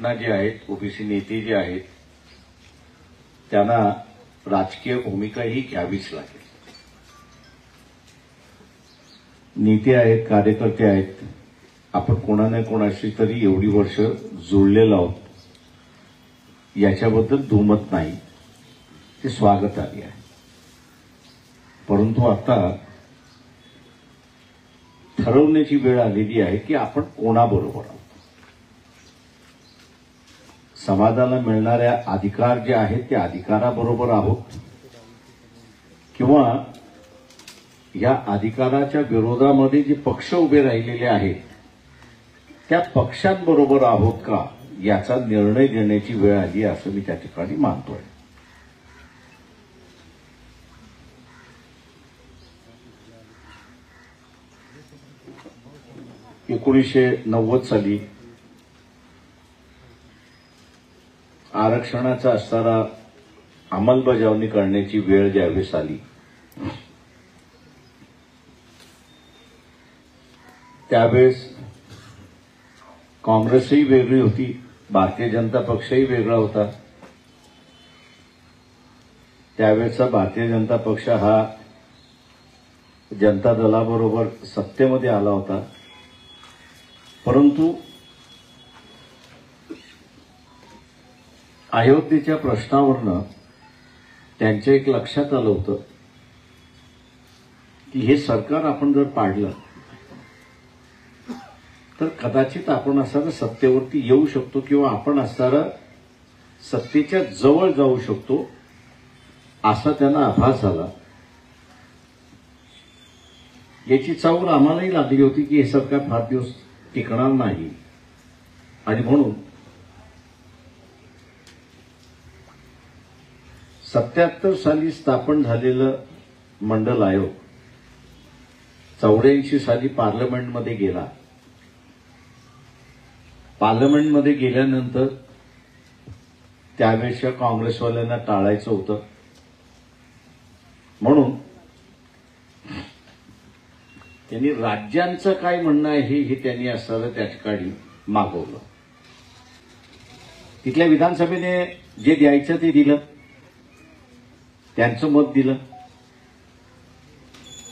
संघटना जे आहेत, ओबीसी नेते जे आहेत, त्यांना राजकीय भूमिका ही घ्यावीच लागेल. नेते आहेत, कार्यकर्ते आहेत, आपण कोणा ना कोणाशी तरी एवढी वर्ष जुळलेलो आहोत, याच्याबद्दल दुमत नाही, ते स्वागतार्ह आहे. परंतु आता ठरवण्याची वेळ आलेली आहे की आपण कोणाबरोबर आहोत. समाजाला मिळणाऱ्या अधिकार जे आहेत त्या अधिकाराबरोबर आहोत किंवा या अधिकाराच्या विरोधामध्ये जे पक्ष उभे राहिलेले आहेत त्या पक्षांबरोबर आहोत का, याचा निर्णय घेण्याची वेळ आली असं मी त्या ठिकाणी मानतोय. ,1990 साली आरक्षणाचा असणारा अंमलबजावणी करण्याची वेळ ज्यावेळेस आली त्यावेळेस काँग्रेसही वेगळी होती, भारतीय जनता पक्षही वेगळा होता. त्यावेळेचा भारतीय जनता पक्ष हा जनता दलाबरोबर सत्तेमध्ये आला होता. परंतु अयोध्येच्या प्रश्नावरनं त्यांच्या एक लक्षात आलं होतं की हे सरकार आपण जर पाडलं तर कदाचित आपण असणारं सत्तेवरती येऊ शकतो किंवा आपण असणारं सत्तेच्या जवळ जाऊ शकतो, असा त्यांना आभास झाला. याची चाहूल आम्हालाही लागली होती की हे सरकार फार दिवस टिकणार नाही आणि म्हणून 77 साली स्थापन झालेलं मंडल आयोग 84 साली पार्लमेंटमध्ये गेला. पार्लमेंटमध्ये गेल्यानंतर त्यावेळेच्या काँग्रेसवाल्यांना टाळायचं होतं म्हणून त्यांनी राज्यांचं काय म्हणणं आहे हे त्यांनी असं त्या ठिकाणी मागवलं. तिथल्या विधानसभेने जे द्यायचं ते दिलं, त्यांचं मत दिलं.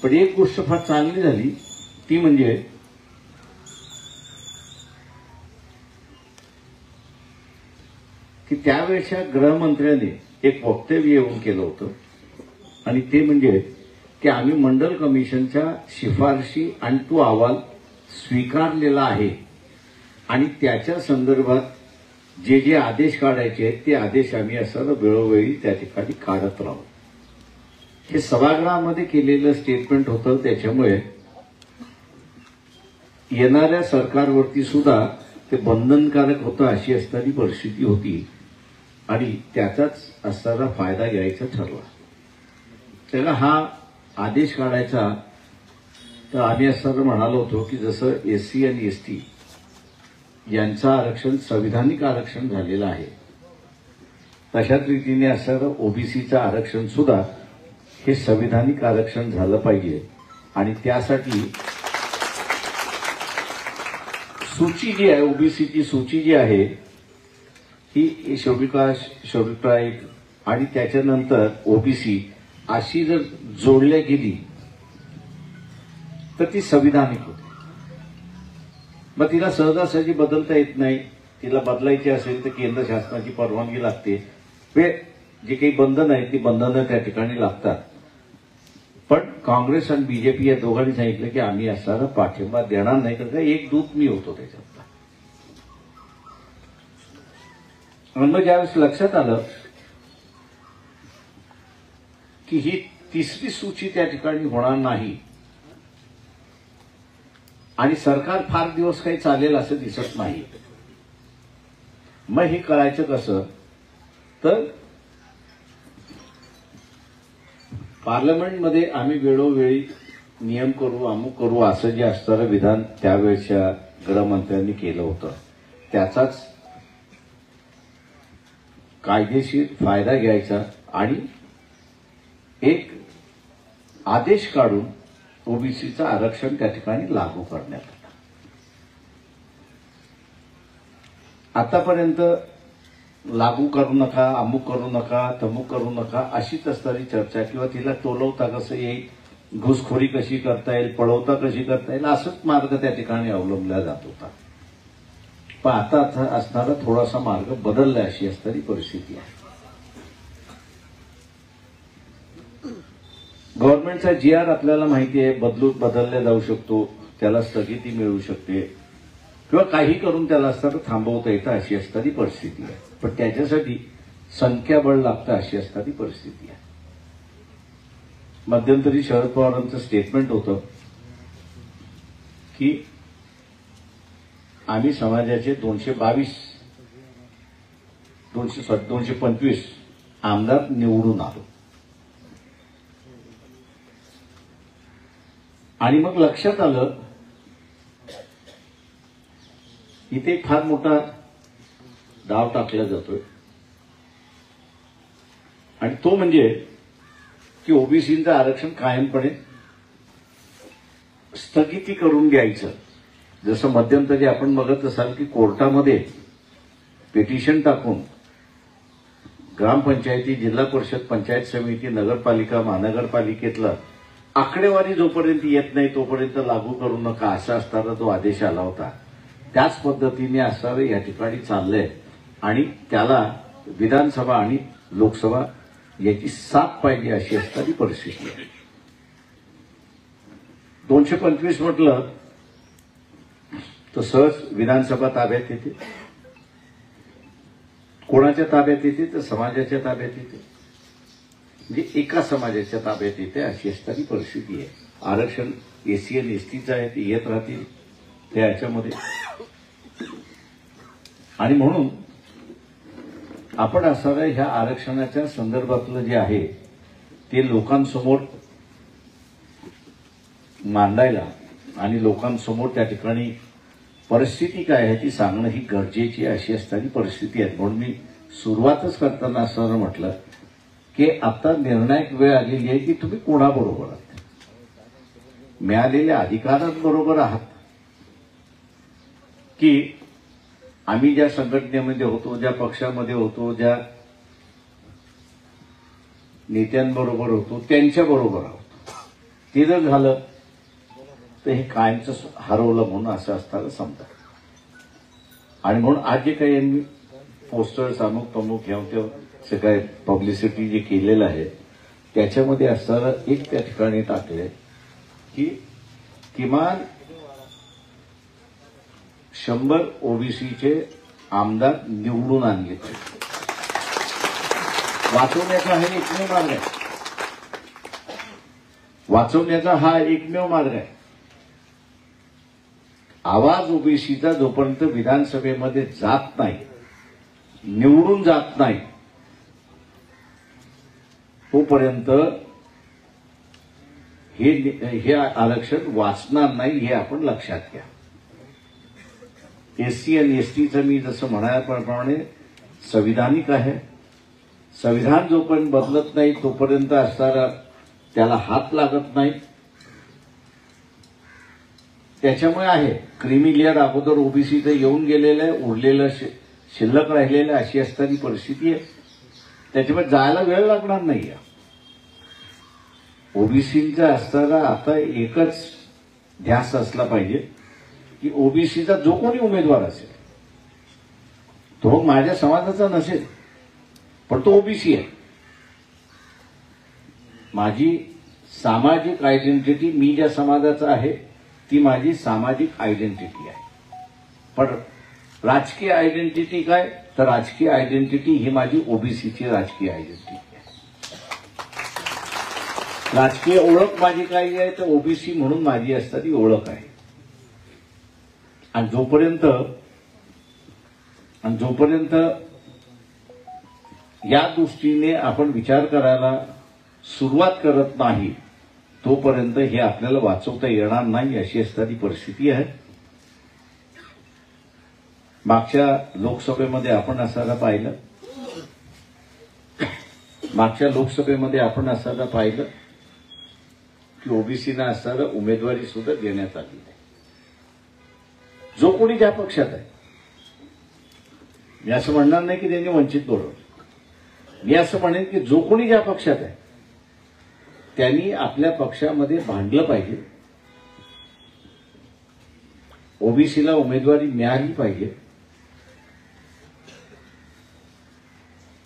पण एक गोष्ट फार चांगली झाली ती म्हणजे की त्यावेळेच्या गृहमंत्र्यांनी एक वक्तव्य येऊन केलं होतं आणि ते म्हणजे की आम्ही मंडल कमिशनच्या शिफारशी आणि तो अहवाल स्वीकारलेला आहे आणि त्याच्या संदर्भात जे जे आदेश काढायचे आहेत ते आदेश आम्ही असं वेळोवेळी त्या ठिकाणी काढत राहू. हे सभागृहामध्ये केलेलं स्टेटमेंट होतं. त्याच्यामुळे येणाऱ्या सरकारवरती सुद्धा ते बंधनकारक होतं अशी असणारी परिस्थिती होती आणि त्याचाच असणारा फायदा घ्यायचा ठरला. त्याला हा आदेश काढायचा तर आम्ही असं म्हणालो होतो की जसं एससी आणि एसटी यांचं आरक्षण संविधानिक आरक्षण झालेलं आहे तशाच रीतीने असणारं ओबीसीचं आरक्षण सुद्धा हे संविधानिक आरक्षण झालं पाहिजे आणि त्यासाठी सूची जी आहे, ओबीसीची सूची जी आहे ही शेड्यूल कास्ट, शेड्यूल ट्राईब आणि त्याच्यानंतर ओबीसी अशी जर जोडल्या गेली तर ती संविधानिक होते. मग तिला सहजासहजी बदलता येत नाही. तिला बदलायची असेल तर केंद्र शासनाची परवानगी लागते. जे काही बंधन आहेत ती बंधनं त्या ठिकाणी लागतात. पण काँग्रेस आणि बीजेपी या दोघांनी सांगितलं की आम्ही असणारा पाठिंबा देणार नाही, तर एक दूत मी होतो त्याच्यातला. मग ज्यावेळेस लक्षात आलं की ही तिसरी सूची त्या ठिकाणी होणार नाही आणि सरकार फार दिवस काही चालेल असं दिसत नाही, मग हे करायचं कसं, तर पार्लमेंटमध्ये आम्ही वेळोवेळी नियम करू, अमुक करू असं जे असणारं विधान त्यावेळेच्या गृहमंत्र्यांनी केलं होतं त्याचाच कायदेशीर फायदा घ्यायचा आणि एक आदेश काढून ओबीसीचं आरक्षण त्या ठिकाणी लागू करण्यात आलं. आतापर्यंत लागू करू नका, अमुक करू नका, तमुक करू नका अशीच असणारी चर्चा, किंवा तिला टोलवता कसं येईल, घुसखोरी कशी करता येईल, पळवता कशी करता येईल, असंच मार्ग त्या ठिकाणी अवलंबला जात होता. पण आता असणारा थोडासा मार्ग बदलला अशी असणारी परिस्थिती आहे. गव्हर्नमेंटचा GR आपल्याला माहिती आहे बदलल्या जाऊ शकतो, त्याला स्थगिती मिळू शकते, किंवा काही करून त्याला असताना थांबवता येतं अशी असणारी परिस्थिती आहे. पण त्याच्यासाठी संख्याबळ लागतं अशी असणारी परिस्थिती आहे. मध्यंतरी शरद पवारांचं स्टेटमेंट होतं की आम्ही समाजाचे 225 आमदार निवडून आलो. आणि मग लक्षात आलं इथे एक फार मोठा डाव टाकला जातोय, आणि तो म्हणजे की ओबीसीचं आरक्षण कायमपणे स्थगिती करून घ्यायचं. जसं मध्यंतरी आपण बघत असाल की कोर्टामध्ये पिटिशन टाकून ग्रामपंचायती, जिल्हा परिषद, पंचायत समिती, नगरपालिका, महानगरपालिकेतला आकडेवारी जोपर्यंत येत नाही तोपर्यंत लागू करू नका असा असताना जो आदेश आला होता, त्याच पद्धतीने असणारं या ठिकाणी चाललंय. आणि त्याला विधानसभा आणि लोकसभा याची साथ पाहिजे अशी असणारी परिस्थिती आहे. 225 म्हटलं तर सहज विधानसभा ताब्यात येते. कोणाच्या ताब्यात येते तर समाजाच्या ताब्यात येते, म्हणजे एका समाजाच्या ताब्यात येते अशी असणारी परिस्थिती आहे. आरक्षण SC आणि STचं आहे, ते येत राहतील त्या याच्यामध्ये. आणि म्हणून आपण असणाऱ्या ह्या आरक्षणाच्या संदर्भातलं जे आहे ते लोकांसमोर मांडायला आणि लोकांसमोर त्या ठिकाणी परिस्थिती काय आहे ती सांगणं ही गरजेची अशी असणारी परिस्थिती आहे. म्हणून मी सुरुवातच करताना असं म्हटलं की आता निर्णायक वेळ आलेली आहे की तुम्ही कोणाबरोबर आहात, मिळालेल्या अधिकारांबरोबर आहात, की आम्ही ज्या संघटनेमध्ये होतो, ज्या पक्षामध्ये होतो, ज्या नेत्यांबरोबर होतो त्यांच्याबरोबर आहोत. ते जर झालं तर हे कायमचं हरवलं म्हणून असं असताना समजा. आणि म्हणून आज जे काही यांनी पोस्टर्स अमुक तमुक ह्या सगळं पब्लिसिटी जे केलेलं आहे त्याच्यामध्ये असणारं एक त्या ठिकाणी टाकलंय की किमान 100 ओबीसीचे आमदार निवडून आणले पाहिजे. वाचवण्याचा हा एकमेव मार्ग आहे. वाचवण्याचा हा एकमेव मार्ग आहे. आवाज ओबीसीचा जोपर्यंत विधानसभेमध्ये जात नाही, निवडून जात नाही, तोपर्यंत हे आरक्षण वाचणार नाही हे आपण लक्षात घ्या. SC आणि STचं मी जसं म्हणाल्याप्रमाणे संविधानिक आहे. संविधान जोपर्यंत बदलत नाही तोपर्यंत असणारा त्याला हात लागत नाही. त्याच्यामुळे आहे क्रीमी लेअर अगोदर ओबीसीचं येऊन गेलेलं आहे, उरलेलं शिल्लक राहिलेलं अशी असणारी परिस्थिती आहे. त्याच्यामुळे जायला वेळ लागणार नाही. ओबीसीचा असताना आता एकच ध्यास असला पाहिजे की ओबीसीचा जो कोणी उमेदवार असेल तो माझ्या समाजाचा नसेल पण तो ओबीसी आहे. माझी सामाजिक आयडेंटिटी, मी ज्या समाजाचा आहे ती माझी सामाजिक आयडेंटिटी आहे. पण राजकीय आयडेंटिटी काय तर राजकीय आयडेंटिटी ही माझी ओबीसीची राजकीय आयडेंटिटी आहे. राजकीय ओळख माझी काय आहे तर ओबीसी म्हणून माझी असणारी ओळख आहे. आणि जोपर्यंत या दृष्टीने आपण विचार करायला सुरुवात करत नाही तोपर्यंत हे आपल्याला वाचवता येणार नाही अशी असणारी परिस्थिती आहे. मागच्या लोकसभेमध्ये आपण असायला पाहिलं की ओबीसीना असणारं उमेदवारी सुद्धा देण्यात आली आहे. जो कोणी ज्या पक्षात आहे मी असं म्हणणार नाही की त्यांनी वंचित बोलवलं. मी असं म्हणेन की जो कोणी ज्या पक्षात आहे त्यांनी आपल्या पक्षामध्ये भांडलं पाहिजे, ओबीसीला उमेदवारी मिळाली पाहिजे,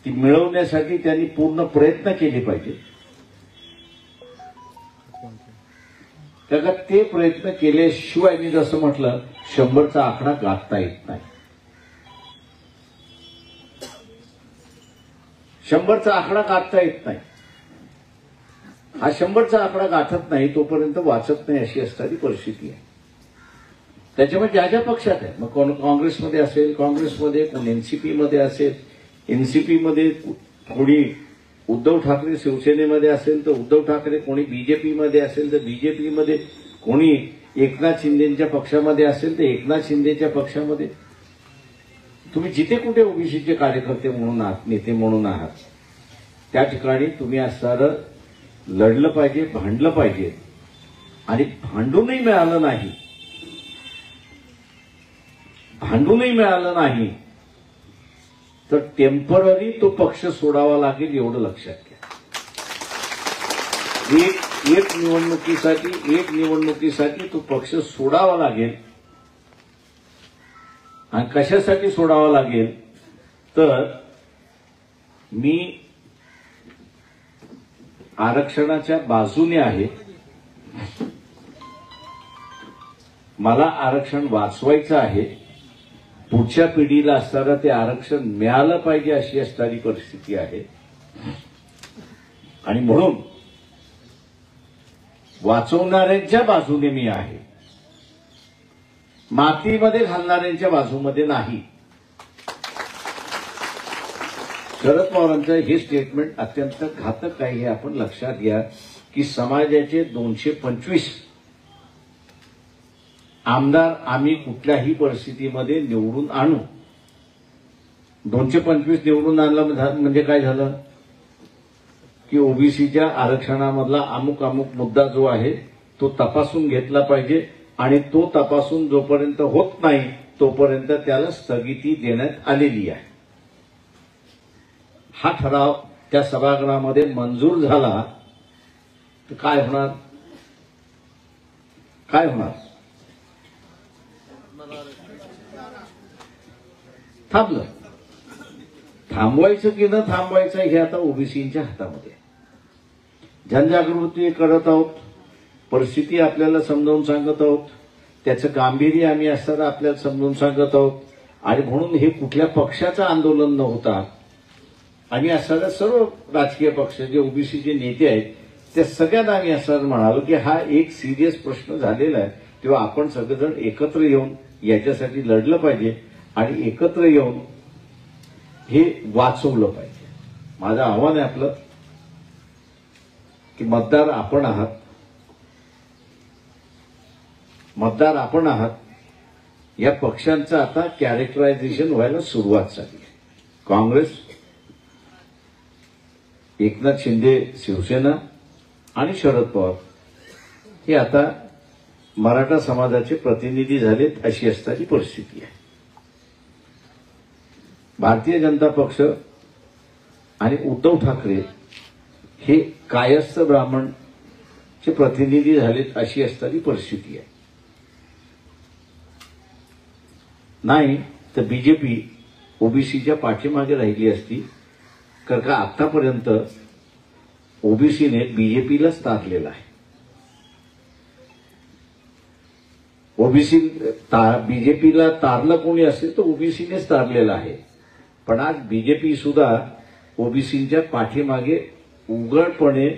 ती मिळवण्यासाठी त्यांनी पूर्ण प्रयत्न केले पाहिजे. त्याला ते प्रयत्न केल्याशिवाय मी जसं म्हटलं 100चा आकडा गाठता येत नाही. 100चा आकडा गाठता येत नाही. हा 100चा आकडा गाठत नाही तोपर्यंत वाचत नाही अशी असणारी परिस्थिती आहे. त्याच्यामुळे ज्या ज्या पक्षात आहे, मग कोण काँग्रेसमध्ये असेल, काँग्रेसमध्ये कोण एनसीपीमध्ये असेल, एनसीपीमध्ये कोणी उद्धव ठाकरे शिवसेनेमध्ये असेल तर उद्धव ठाकरे, कोणी बीजेपीमध्ये असेल तर बीजेपीमध्ये, कोणी एकनाथ शिंदेच्या पक्षामध्ये असेल तर एकनाथ शिंदेच्या पक्षामध्ये. तुम्ही जिथे कुठे ओबीसीचे कार्यकर्ते म्हणून आहात, नेते म्हणून आहात, त्या ठिकाणी तुम्ही असणारं लढलं पाहिजे, भांडलं पाहिजे. आणि भांडूनही मिळालं नाही तर टेम्पररी तो पक्ष सोडावा लागेल, एवढं लक्षात घ्या. एक निवडणुकीसाठी तो पक्ष सोडावा लागेल. आणि कशासाठी सोडावा लागेल तर मी आरक्षणाच्या बाजूने आहे, मला आरक्षण वाचवायचं आहे, पुढच्या पिढीला असणारं ते आरक्षण मिळालं पाहिजे अशी असणारी परिस्थिती आहे. आणि म्हणून वाचवणाऱ्यांच्या बाजूने मी आहे, मातीमध्ये घालणाऱ्यांच्या बाजूमध्ये नाही. शरद पवारांचं हे स्टेटमेंट अत्यंत घातक आहे हे आपण लक्षात घ्या की समाजाचे 225 आमदार आम्ही कुठल्याही परिस्थितीमध्ये निवडून आणू. 225 निवडून आणलं म्हणजे काय झालं की ओबीसीच्या आरक्षणामधला अमुक मुद्दा जो आहे तो तपासून घेतला पाहिजे. आणि तो तपासून जोपर्यंत होत नाही तोपर्यंत त्याला स्थगिती देण्यात आलेली आहे. हा ठराव त्या सभागृहामध्ये मंजूर झाला तर काय होणार? थांबलं. थांबवायचं की न थांबवायचं हे आता ओबीसीच्या हातामध्ये. जनजागृती करत आहोत, परिस्थिती आपल्याला समजावून सांगत आहोत, त्याचं गांभीर्य आम्ही असताना आपल्याला समजावून सांगत आहोत. आणि म्हणून हे कुठल्या पक्षाचं आंदोलन न होता आम्ही असणाऱ्या सर्व राजकीय पक्ष जे ओबीसीचे नेते आहेत त्या सगळ्यांना आम्ही असं म्हणालो की हा एक सिरियस प्रश्न झालेला आहे, तेव्हा आपण सगळेजण एकत्र येऊन याच्यासाठी लढलं पाहिजे आणि एकत्र येऊन हे वाचवलं पाहिजे. माझं आव्हान आहे आपलं की मतदार आपण आहात. या पक्षांचं आता कॅरेक्टरायझेशन व्हायला सुरुवात झाली आहे. काँग्रेस, एकनाथ शिंदे शिवसेना आणि शरद पवार हे आता मराठा समाजाचे प्रतिनिधी झालेत अशी असणारी परिस्थिती आहे. भारतीय जनता पक्ष आणि उद्धव ठाकरे हे कायस्थ ब्राह्मणचे प्रतिनिधी झालेत अशी असणारी परिस्थिती आहे. नाही तर बीजेपी ओबीसीच्या पाठीमागे राहिली असती, कारण का आतापर्यंत ओबीसीने बीजेपीलाच तारलेला आहे. बीजेपीला तारलं कोणी असेल तर ओबीसीनेच तारलेलं आहे. पण आज बीजेपी सुद्धा ओबीसीच्या पाठीमागे उघडपणे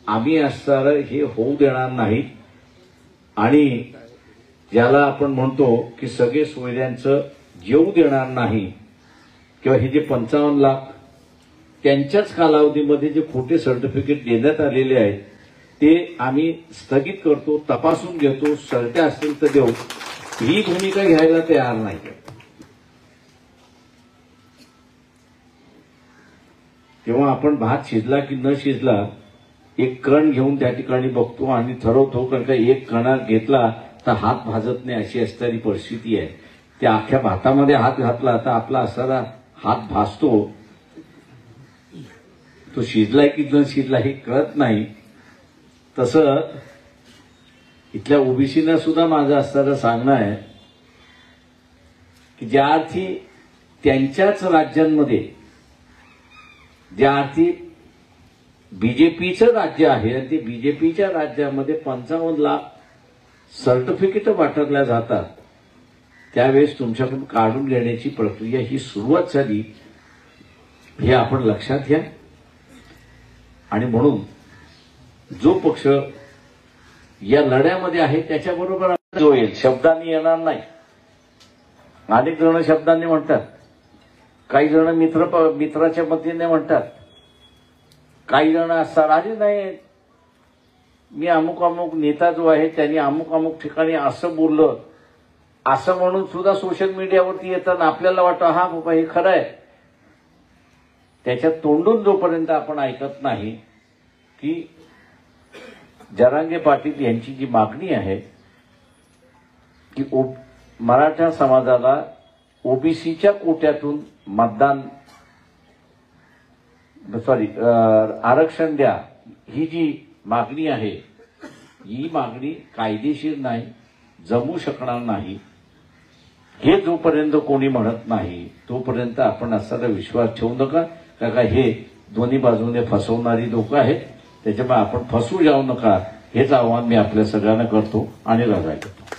आम्ही असणारं हे होऊ देणार नाही. आणि ज्याला आपण म्हणतो की सगळे सोयऱ्यांचं जेवू देणार नाही, किंवा हे जे 55 लाख त्यांच्याच कालावधीमध्ये जे खोटे सर्टिफिकेट देण्यात आलेले आहेत ते आम्ही स्थगित करतो, तपासून घेतो, सरत्या असतील तर देऊ, ही भूमिका घ्यायला तयार नाही. तेव्हा आपण भात शिजला की न शिजला एक कण घेऊन त्या ठिकाणी बघतो आणि ठरवतो, कारण का एक कणा घेतला तर हात भाजत नाही अशी असणारी परिस्थिती आहे. त्या अख्ख्या भातामध्ये हात घातला तर आपला असणारा हात भासतो तो शिजलाय की न शिजला हे कळत नाही, तसं इथल्या ओबीसीना सुद्धा माझं असणारं सांगणं आहे की ज्या अर्थी त्यांच्याच राज्यांमध्ये, ज्या अर्थी बीजेपीचं राज्य आहे आणि ते बीजेपीच्या राज्यामध्ये 55 लाख सर्टिफिकेट वाटरल्या जातात, त्यावेळेस तुमच्याकडून काढून घेण्याची प्रक्रिया ही सुरुवात झाली हे आपण लक्षात घ्या. आणि म्हणून जो पक्ष या लढ्यामध्ये आहे त्याच्याबरोबर जो येईल, शब्दांनी येणार नाही. अनेक जण शब्दांनी म्हणतात, काही जण मित्राच्या मतीने म्हणतात, काही जण असतात अरे नाही मी अमुक अमुक नेता जो आहे त्यांनी अमुक अमुक ठिकाणी असं बोललं, असं म्हणून सुद्धा सोशल मीडियावरती येतात. आपल्याला वाटतं हा बाबा हे खरं आहे. त्याच्या तोंडून जोपर्यंत आपण ऐकत नाही की जरांगे पाटील यांची जी मागणी आहे की मराठा समाजाला ओबीसीच्या कोट्यातून आरक्षण द्या, ही जी मागणी आहे ही मागणी कायदेशीर नाही, जमू शकणार नाही. हे जोपर्यंत कोणी म्हणत नाही तोपर्यंत आपण असा विश्वास ठेवू नका. का हे दोन्ही बाजूने फसवणारी लोक आहेत, त्याच्यामुळे आपण फसू जाऊ नका हेच आवाहन मी आपल्या सगळ्यांना करतो आणि राजा करतो.